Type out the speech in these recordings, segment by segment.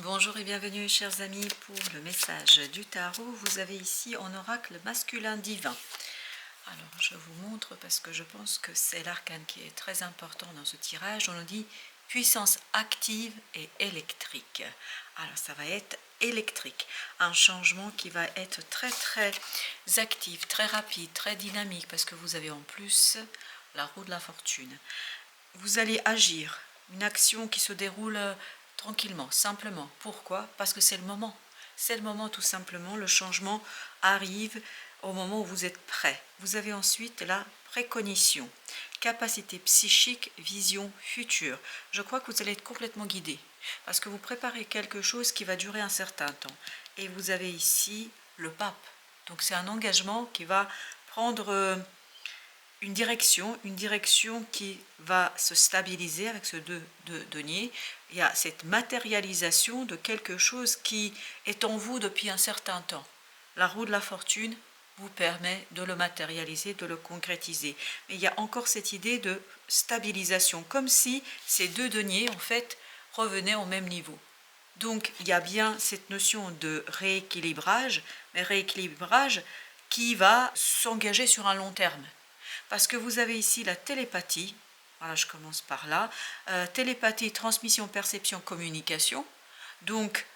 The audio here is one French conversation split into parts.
Bonjour et bienvenue chers amis pour le message du tarot. Vous avez ici en oracle masculin divin. Alors je vous montre parce que je pense que c'est l'arcane qui est très important dans ce tirage. On nous dit puissance active et électrique. Alors ça va être électrique, un changement qui va être très actif, très rapide, très dynamique parce que vous avez en plus la roue de la fortune. Vous allez agir, une action qui se déroule tranquillement, simplement. Pourquoi? Parce que c'est le moment. C'est le moment tout simplement, le changement arrive au moment où vous êtes prêt. Vous avez ensuite la précognition, capacité psychique, vision future. Je crois que vous allez être complètement guidé parce que vous préparez quelque chose qui va durer un certain temps. Et vous avez ici le pape. Donc c'est un engagement qui va prendre une direction qui va se stabiliser avec ce deux deniers. Il y a cette matérialisation de quelque chose qui est en vous depuis un certain temps. La roue de la fortune vous permet de le matérialiser, de le concrétiser. Mais il y a encore cette idée de stabilisation, comme si ces deux deniers, en fait, revenaient au même niveau. Donc, il y a bien cette notion de rééquilibrage, mais rééquilibrage qui va s'engager sur un long terme. Parce que vous avez ici la télépathie, voilà, je commence par là, télépathie, transmission, perception, communication. Donc,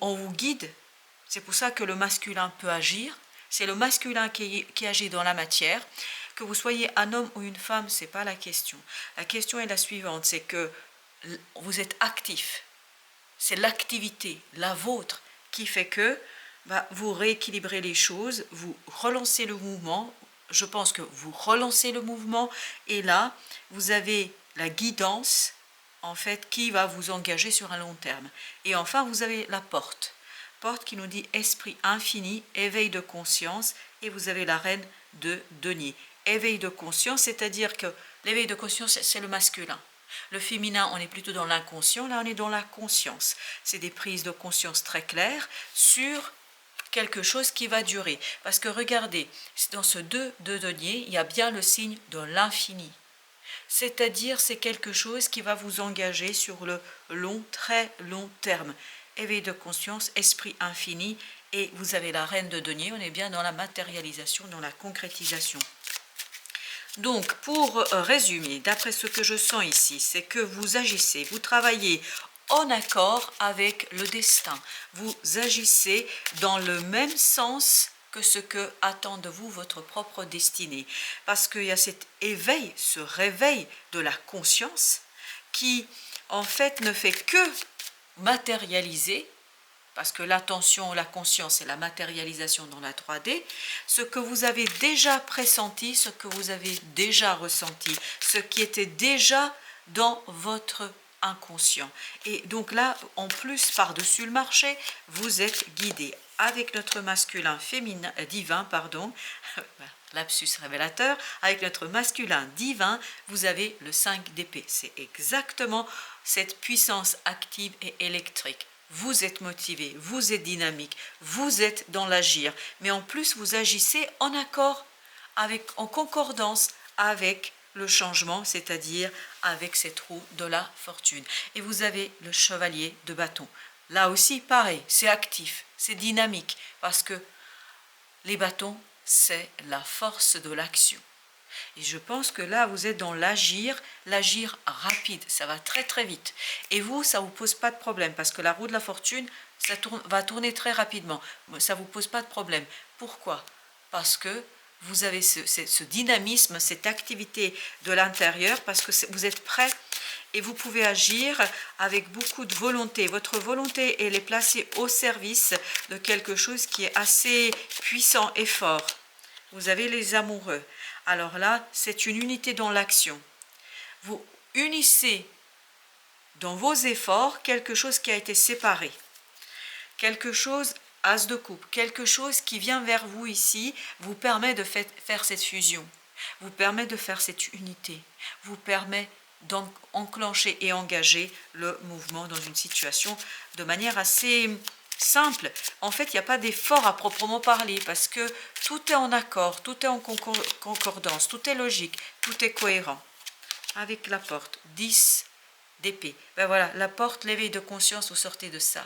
on vous guide, c'est pour ça que le masculin peut agir, c'est le masculin qui agit dans la matière. Que vous soyez un homme ou une femme, ce n'est pas la question. La question est la suivante, c'est que vous êtes actif, c'est l'activité, la vôtre, qui fait que vous rééquilibrez les choses, vous relancez le mouvement. Je pense que vous relancez le mouvement et là, vous avez la guidance, en fait, qui va vous engager sur un long terme. Et enfin, vous avez la porte qui nous dit esprit infini, éveil de conscience, et vous avez la reine de denier. Éveil de conscience, c'est-à-dire que l'éveil de conscience, c'est le masculin. Le féminin, on est plutôt dans l'inconscient, là on est dans la conscience. C'est des prises de conscience très claires sur quelque chose qui va durer. Parce que regardez, dans ce deux deniers, il y a bien le signe de l'infini. C'est-à-dire, c'est quelque chose qui va vous engager sur le long, très long terme. Éveil de conscience, esprit infini, et vous avez la reine de deniers, on est bien dans la matérialisation, dans la concrétisation. Donc, pour résumer, d'après ce que je sens ici, c'est que vous agissez, vous travaillez en accord avec le destin. Vous agissez dans le même sens que ce que attend de vous votre propre destinée. Parce qu'il y a cet éveil, ce réveil de la conscience qui, en fait, ne fait que matérialiser, parce que l'attention, la conscience, c'est la matérialisation dans la 3D, ce que vous avez déjà pressenti, ce que vous avez déjà ressenti, ce qui était déjà dans votre inconscient. Et donc là, en plus, par-dessus le marché, vous êtes guidé avec notre masculin féminin, divin, pardon, lapsus révélateur, avec notre masculin divin, vous avez le 5 d'épée. C'est exactement cette puissance active et électrique. Vous êtes motivé, vous êtes dynamique, vous êtes dans l'agir, mais en plus vous agissez en accord, en concordance avec le changement, c'est-à-dire avec cette roue de la fortune. Et vous avez le chevalier de bâton. Là aussi, pareil, c'est actif, c'est dynamique, parce que les bâtons, c'est la force de l'action. Et je pense que là, vous êtes dans l'agir rapide, ça va très vite. Et vous, ça ne vous pose pas de problème, parce que la roue de la fortune, ça va tourner très rapidement. Ça ne vous pose pas de problème. Pourquoi? Parce que vous avez ce dynamisme, cette activité de l'intérieur, parce que vous êtes prêt et vous pouvez agir avec beaucoup de volonté. Votre volonté, elle est placée au service de quelque chose qui est assez puissant et fort. Vous avez les amoureux. Alors là, c'est une unité dans l'action. Vous unissez dans vos efforts quelque chose qui a été séparé. Quelque chose, as de coupe, quelque chose qui vient vers vous ici, vous permet de faire cette fusion, vous permet de faire cette unité, vous permet d'enclencher et engager le mouvement dans une situation de manière assez simple. En fait, il n'y a pas d'effort à proprement parler parce que tout est en accord, tout est en concordance, tout est logique, tout est cohérent. Avec la porte, 10 d'épée. Ben voilà, la porte, l'éveil de conscience, vous sortez de ça.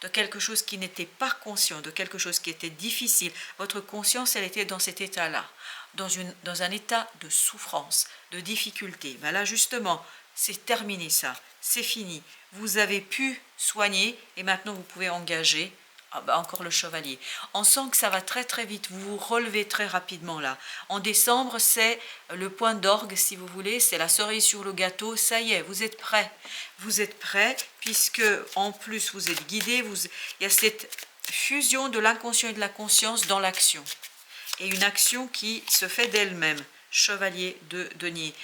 de quelque chose qui n'était pas conscient, de quelque chose qui était difficile. Votre conscience, elle était dans cet état-là, dans un état de souffrance, de difficulté. Ben là, justement, c'est terminé ça, c'est fini. Vous avez pu soigner et maintenant vous pouvez engager encore le chevalier. On sent que ça va très très vite, vous vous relevez très rapidement là. En décembre, c'est le point d'orgue si vous voulez, c'est la cerise sur le gâteau, ça y est, vous êtes prêts. Vous êtes prêts puisque en plus vous êtes guidés, il y a cette fusion de l'inconscient et de la conscience dans l'action. Et une action qui se fait d'elle-même, chevalier de denier.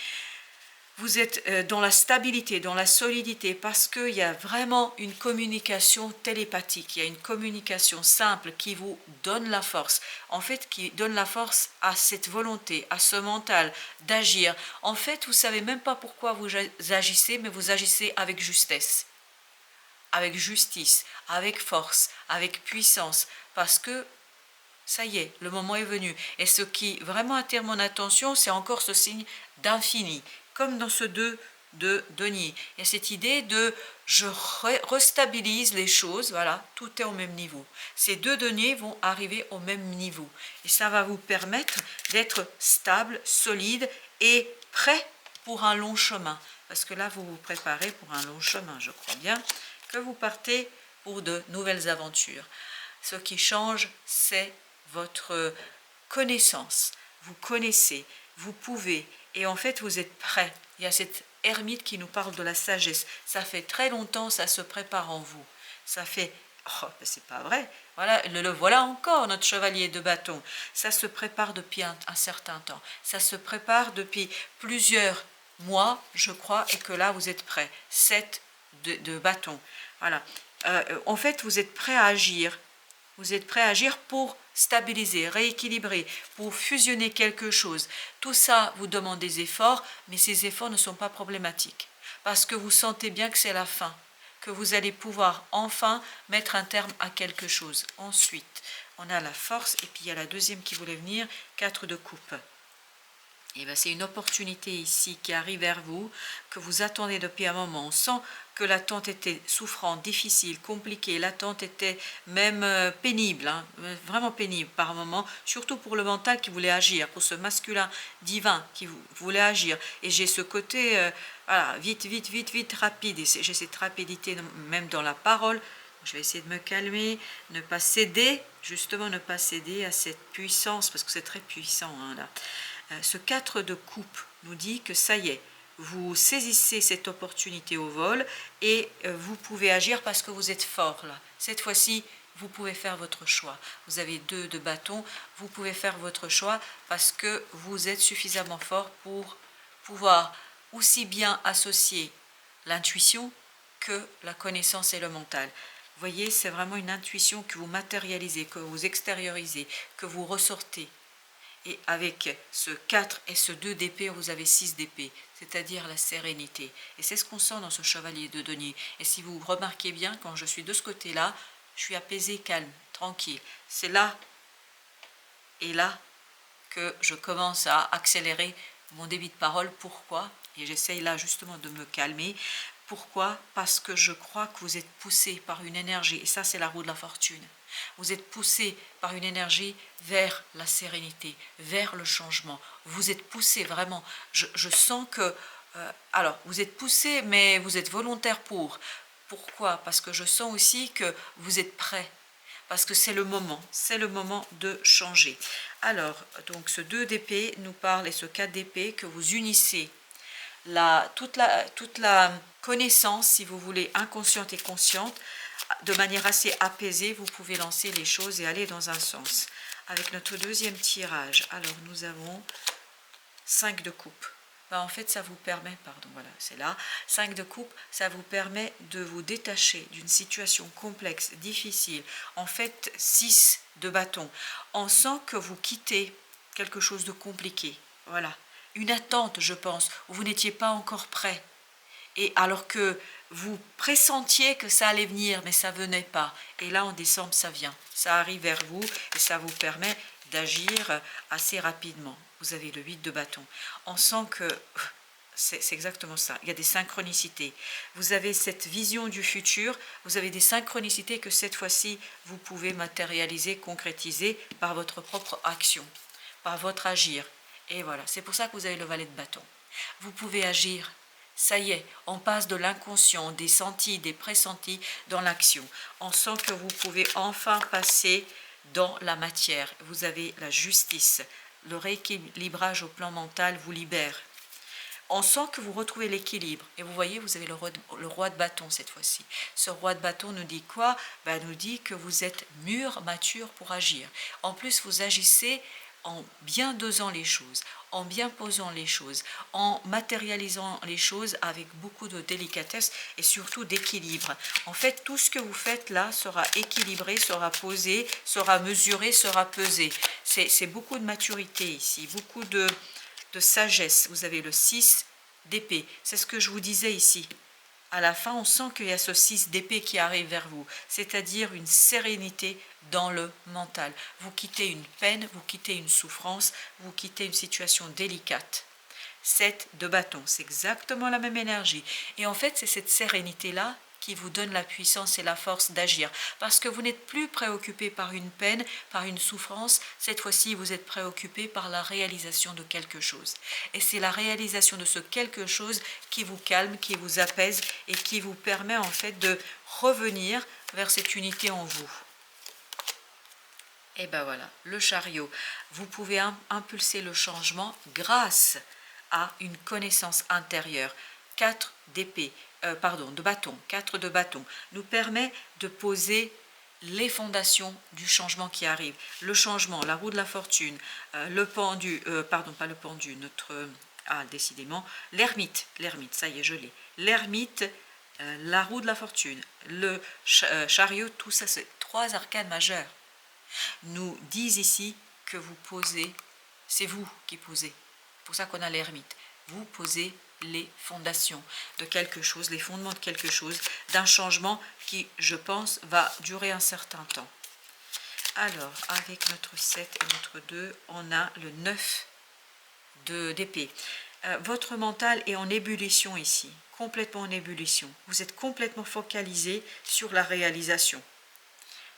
Vous êtes dans la stabilité, dans la solidité, parce qu'il y a vraiment une communication télépathique, il y a une communication simple qui vous donne la force, en fait qui donne la force à cette volonté, à ce mental d'agir. En fait, vous ne savez même pas pourquoi vous agissez, mais vous agissez avec justesse, avec justice, avec force, avec puissance, parce que ça y est, le moment est venu. Et ce qui vraiment attire mon attention, c'est encore ce signe d'infini. Comme dans ce 2 de denier. Il y a cette idée de je restabilise les choses, voilà, tout est au même niveau. Ces 2 deniers vont arriver au même niveau. Et ça va vous permettre d'être stable, solide et prêt pour un long chemin. Parce que là, vous vous préparez pour un long chemin, je crois bien, que vous partez pour de nouvelles aventures. Ce qui change, c'est votre connaissance. Vous connaissez, vous pouvez, et en fait vous êtes prêt. Il y a cette ermite qui nous parle de la sagesse. Ça fait très longtemps, ça se prépare en vous. Ça fait, oh, ben c'est pas vrai. Voilà, le voilà encore, notre chevalier de bâton. Ça se prépare depuis un certain temps. Ça se prépare depuis plusieurs mois, je crois, et que là vous êtes prêt. 7 de bâton. Voilà. En fait, vous êtes prêt à agir. Vous êtes prêt à agir pour stabiliser, rééquilibrer, pour fusionner quelque chose. Tout ça vous demande des efforts, mais ces efforts ne sont pas problématiques. Parce que vous sentez bien que c'est la fin, que vous allez pouvoir enfin mettre un terme à quelque chose. Ensuite, on a la force, et puis il y a la deuxième qui voulait venir, 4 de coupe. Et bien, c'est une opportunité ici qui arrive vers vous, que vous attendez depuis un moment. On sent que l'attente était souffrante, difficile, compliquée. L'attente était même pénible, hein, vraiment pénible par moment, surtout pour le mental qui voulait agir, pour ce masculin divin qui voulait agir. Et j'ai ce côté, voilà, vite, vite, vite, vite, rapide. Et j'ai cette rapidité même dans la parole. Je vais essayer de me calmer, ne pas céder, justement ne pas céder à cette puissance, parce que c'est très puissant, hein, là. Ce 4 de coupe nous dit que ça y est, vous saisissez cette opportunité au vol et vous pouvez agir parce que vous êtes fort là. Cette fois-ci, vous pouvez faire votre choix. Vous avez 2 de bâton, vous pouvez faire votre choix parce que vous êtes suffisamment fort pour pouvoir aussi bien associer l'intuition que la connaissance et le mental. Vous voyez, c'est vraiment une intuition que vous matérialisez, que vous extériorisez, que vous ressortez. Et avec ce 4 et ce 2 d'épée, vous avez 6 d'épée, c'est-à-dire la sérénité. Et c'est ce qu'on sent dans ce chevalier de denier. Et si vous remarquez bien, quand je suis de ce côté-là, je suis apaisée, calme, tranquille. C'est là et là que je commence à accélérer mon débit de parole. Pourquoi? Et j'essaye là justement de me calmer. Pourquoi? Parce que je crois que vous êtes poussé par une énergie, et ça c'est la roue de la fortune. Vous êtes poussé par une énergie vers la sérénité, vers le changement. Vous êtes poussé vraiment. Je sens que... alors, vous êtes poussé, mais vous êtes volontaire pour. Pourquoi? Parce que je sens aussi que vous êtes prêt. Parce que c'est le moment de changer. Alors, donc ce 2 d'épée nous parle, et ce 4 d'épée, que vous unissez toute la connaissance, si vous voulez, inconsciente et consciente, de manière assez apaisée, vous pouvez lancer les choses et aller dans un sens. Avec notre deuxième tirage, alors nous avons 5 de coupe. Ben, en fait, ça vous permet, pardon, voilà, c'est là, 5 de coupe, ça vous permet de vous détacher d'une situation complexe, difficile. En fait, 6 de bâton. On sent que vous quittez quelque chose de compliqué, voilà. Une attente, je pense, où vous n'étiez pas encore prêt. Et alors que vous pressentiez que ça allait venir, mais ça ne venait pas. Et là, en décembre, ça vient. Ça arrive vers vous et ça vous permet d'agir assez rapidement. Vous avez le 8 de bâton. On sent que c'est exactement ça. Il y a des synchronicités. Vous avez cette vision du futur, vous avez des synchronicités que cette fois-ci, vous pouvez matérialiser, concrétiser par votre propre action, par votre agir. Et voilà, c'est pour ça que vous avez le valet de bâton. Vous pouvez agir. Ça y est, on passe de l'inconscient, des sentis, des pressentis dans l'action. On sent que vous pouvez enfin passer dans la matière. Vous avez la justice. Le rééquilibrage au plan mental vous libère. On sent que vous retrouvez l'équilibre. Et vous voyez, vous avez le roi de bâton cette fois-ci. Ce roi de bâton nous dit quoi? Nous dit que vous êtes mûr, mature pour agir. En plus, vous agissez en bien dosant les choses, en bien posant les choses, en matérialisant les choses avec beaucoup de délicatesse et surtout d'équilibre. En fait, tout ce que vous faites là sera équilibré, sera posé, sera mesuré, sera pesé. C'est beaucoup de maturité ici, beaucoup de sagesse. Vous avez le 6 d'épée. C'est ce que je vous disais ici. À la fin, on sent qu'il y a ce 6 d'épée qui arrive vers vous, c'est-à-dire une sérénité dans le mental. Vous quittez une peine, vous quittez une souffrance, vous quittez une situation délicate. 7 de bâton, c'est exactement la même énergie. Et en fait, c'est cette sérénité-là qui vous donne la puissance et la force d'agir. Parce que vous n'êtes plus préoccupé par une peine, par une souffrance. Cette fois-ci, vous êtes préoccupé par la réalisation de quelque chose. Et c'est la réalisation de ce quelque chose qui vous calme, qui vous apaise et qui vous permet en fait de revenir vers cette unité en vous. Et ben voilà, le chariot. Vous pouvez impulser le changement grâce à une connaissance intérieure. 4 d'épée. De bâton, 4 de bâton, nous permet de poser les fondations du changement qui arrive. Le changement, la roue de la fortune, le pendu, pas le pendu, décidément, l'ermite, ça y est, je l'ai. L'ermite, la roue de la fortune, le chariot, tout ça, c'est 3 arcanes majeurs. Nous disent ici que vous posez, c'est vous qui posez. C'est pour ça qu'on a l'ermite. Vous posez les fondations de quelque chose, les fondements de quelque chose, d'un changement qui, je pense, va durer un certain temps. Alors, avec notre 7 et notre 2, on a le 9 d'épée. Votre mental est en ébullition ici, complètement en ébullition. Vous êtes complètement focalisé sur la réalisation.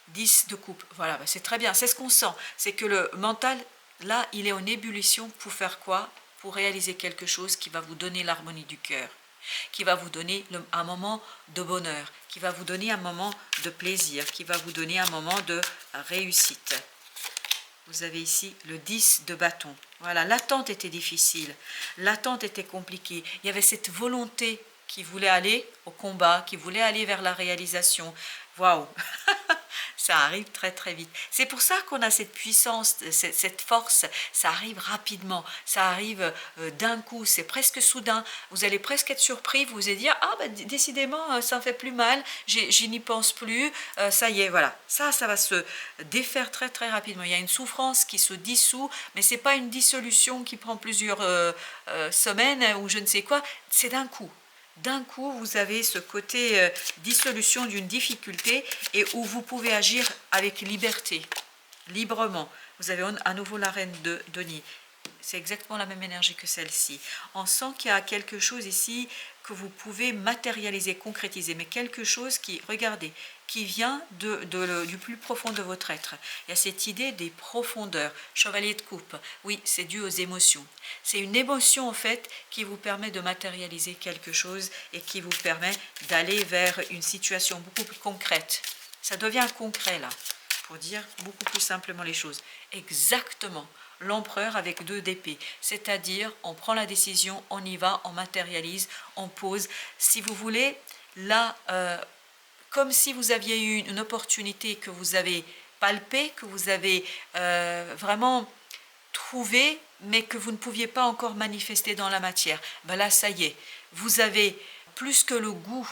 10 de coupe, voilà, c'est très bien, c'est ce qu'on sent. C'est que le mental, là, il est en ébullition pour faire quoi? Pour réaliser quelque chose qui va vous donner l'harmonie du cœur, qui va vous donner un moment de bonheur, qui va vous donner un moment de plaisir, qui va vous donner un moment de réussite. Vous avez ici le 10 de bâton. Voilà, l'attente était difficile, l'attente était compliquée. Il y avait cette volonté qui voulait aller au combat, qui voulait aller vers la réalisation. Waouh! Ça arrive très très vite. C'est pour ça qu'on a cette puissance, cette force. Ça arrive rapidement, ça arrive d'un coup, c'est presque soudain. Vous allez presque être surpris, vous allez dire, ah ben décidément ça ne fait plus mal, j'y n'y pense plus, ça y est, voilà. Ça va se défaire très très rapidement. Il y a une souffrance qui se dissout, mais ce n'est pas une dissolution qui prend plusieurs semaines ou je ne sais quoi, c'est d'un coup. D'un coup, vous avez ce côté dissolution d'une difficulté et où vous pouvez agir avec liberté, librement. Vous avez à nouveau la reine de Denis. C'est exactement la même énergie que celle-ci. On sent qu'il y a quelque chose ici que vous pouvez matérialiser, concrétiser, mais quelque chose qui, regardez, qui vient du plus profond de votre être. Il y a cette idée des profondeurs. Chevalier de coupe, oui, c'est dû aux émotions. C'est une émotion en fait qui vous permet de matérialiser quelque chose et qui vous permet d'aller vers une situation beaucoup plus concrète. Ça devient concret là, pour dire beaucoup plus simplement les choses. Exactement. L'empereur avec 2 d'épée, c'est-à-dire on prend la décision, on y va, on matérialise, on pose. Si vous voulez, là, comme si vous aviez eu une opportunité que vous avez palpée, que vous avez vraiment trouvée, mais que vous ne pouviez pas encore manifester dans la matière. Ben là, ça y est, vous avez plus que le goût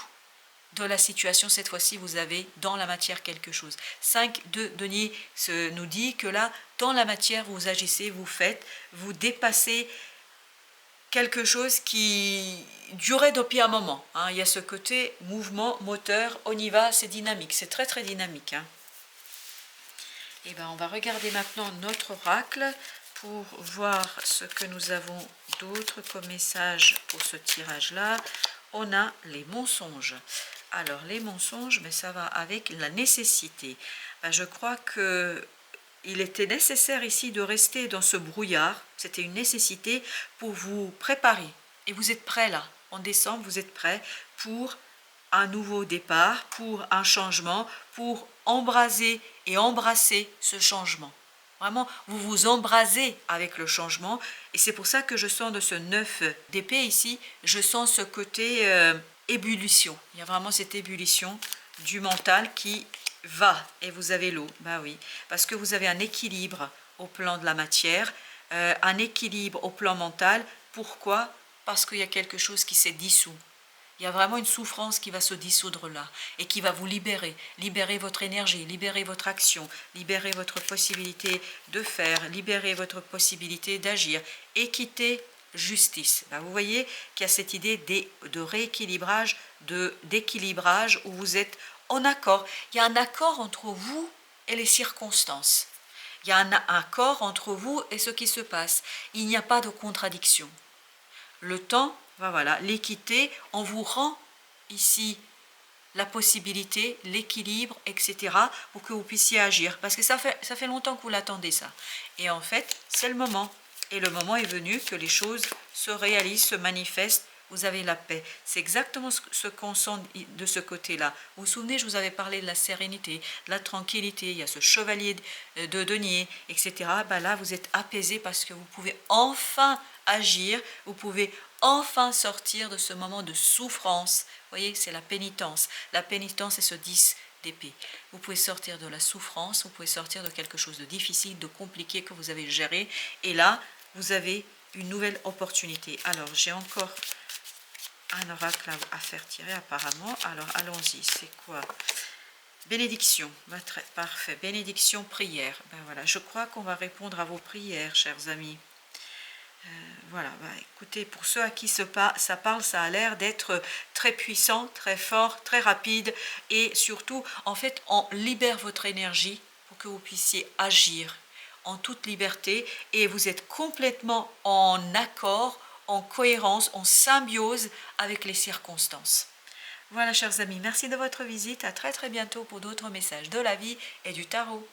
de la situation, cette fois-ci, vous avez dans la matière quelque chose. 5 de Denis nous dit que là, dans la matière, vous agissez, vous faites, vous dépassez quelque chose qui durait depuis un moment. Hein. Il y a ce côté mouvement, moteur, on y va, c'est dynamique, c'est très très dynamique. Hein. Et ben, on va regarder maintenant notre oracle pour voir ce que nous avons d'autre comme message pour ce tirage-là, on a les mensonges. Alors, les mensonges, mais ça va avec la nécessité. Ben, je crois que il était nécessaire ici de rester dans ce brouillard. C'était une nécessité pour vous préparer. Et vous êtes prêts là. En décembre, vous êtes prêts pour un nouveau départ, pour un changement, pour embraser et embrasser ce changement. Vraiment, vous vous embrasez avec le changement. Et c'est pour ça que je sens de ce 9 d'épée ici, je sens ce côté ébullition. Il y a vraiment cette ébullition du mental qui va. Et vous avez l'eau, bah oui. Parce que vous avez un équilibre au plan de la matière, un équilibre au plan mental. Pourquoi? Parce qu'il y a quelque chose qui s'est dissous. Il y a vraiment une souffrance qui va se dissoudre là et qui va vous libérer. Libérer votre énergie, libérer votre action, libérer votre possibilité de faire, libérer votre possibilité d'agir. Équité, justice. Ben, vous voyez qu'il y a cette idée de rééquilibrage, d'équilibrage où vous êtes en accord. Il y a un accord entre vous et les circonstances. Il y a un accord entre vous et ce qui se passe. Il n'y a pas de contradiction. Le temps, ben voilà, l'équité, on vous rend ici la possibilité, l'équilibre, etc. pour que vous puissiez agir. Parce que ça fait longtemps que vous l'attendez ça. Et en fait, c'est le moment. Et le moment est venu que les choses se réalisent, se manifestent. Vous avez la paix. C'est exactement ce qu'on sent de ce côté-là. Vous vous souvenez, je vous avais parlé de la sérénité, de la tranquillité. Il y a ce chevalier de denier, etc. Ben là, vous êtes apaisé parce que vous pouvez enfin agir. Vous pouvez enfin sortir de ce moment de souffrance. Vous voyez, c'est la pénitence. La pénitence, c'est ce 10 d'épée. Vous pouvez sortir de la souffrance, vous pouvez sortir de quelque chose de difficile, de compliqué que vous avez géré. Et là, vous avez une nouvelle opportunité. Alors, j'ai encore un oracle à faire tirer apparemment. Alors, allons-y. C'est quoi? Bénédiction. Parfait. Bénédiction, prière. Ben voilà, je crois qu'on va répondre à vos prières, chers amis. Voilà, bah, écoutez, pour ceux à qui ça parle, ça a l'air d'être très puissant, très fort, très rapide. Et surtout, en fait, on libère votre énergie pour que vous puissiez agir en toute liberté. Et vous êtes complètement en accord, en cohérence, en symbiose avec les circonstances. Voilà, chers amis, merci de votre visite. À très très bientôt pour d'autres messages de la vie et du tarot.